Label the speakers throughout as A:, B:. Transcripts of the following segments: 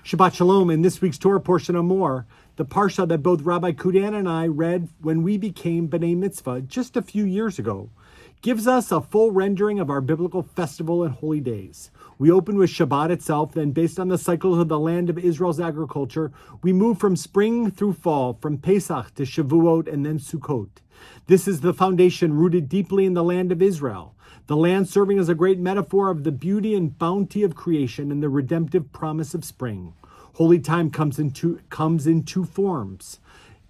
A: Shabbat Shalom. In this week's Torah portion, Emor, the parsha that both Rabbi Kudan and I read when we became B'nai Mitzvah just a few years ago, gives us a full rendering of our biblical festival and holy days. We open with Shabbat itself, then based on the cycles of the land of Israel's agriculture, we move from spring through fall, from Pesach to Shavuot and then Sukkot. This is the foundation rooted deeply in the land of Israel, the land serving as a great metaphor of the beauty and bounty of creation and the redemptive promise of spring. Holy time comes in two forms,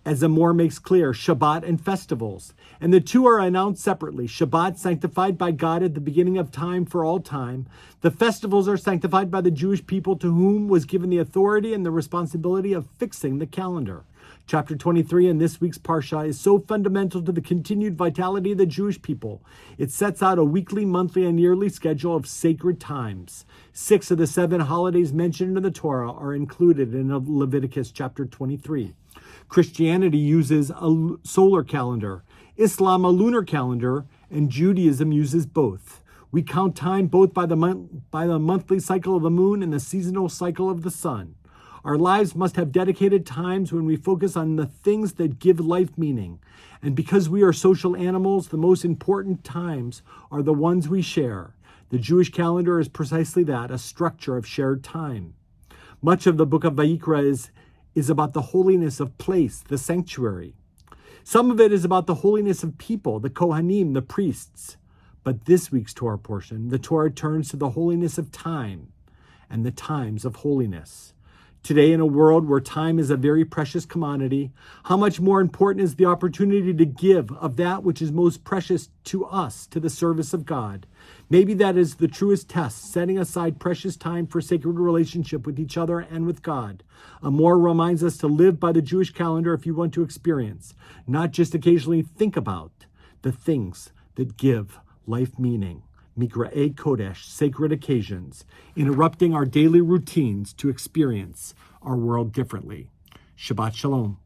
A: as Emor makes clear, Shabbat and festivals. And the two are announced separately. Shabbat, sanctified by God at the beginning of time for all time. The festivals are sanctified by the Jewish people, to whom was given the authority and the responsibility of fixing the calendar. Chapter 23 in this week's Parsha is so fundamental to the continued vitality of the Jewish people. It sets out a weekly, monthly, and yearly schedule of sacred times. 6 of the 7 holidays mentioned in the Torah are included in Leviticus chapter 23. Christianity uses a solar calendar, Islam a lunar calendar, and Judaism uses both. We count time both by the monthly cycle of the moon and the seasonal cycle of the sun. Our lives must have dedicated times when we focus on the things that give life meaning. And because we are social animals, the most important times are the ones we share. The Jewish calendar is precisely that, a structure of shared time. Much of the book of Vayikra is about the holiness of place, the sanctuary. Some of it is about the holiness of people, the Kohanim, the priests. But this week's Torah portion, the Torah turns to the holiness of time and the times of holiness. Today, in a world where time is a very precious commodity, how much more important is the opportunity to give of that which is most precious to us to the service of God? Maybe that is the truest test, setting aside precious time for sacred relationship with each other and with God. Emor reminds us to live by the Jewish calendar if you want to experience, not just occasionally think about, the things that give life meaning. Mikra'e Kodesh, sacred occasions, interrupting our daily routines to experience our world differently. Shabbat Shalom.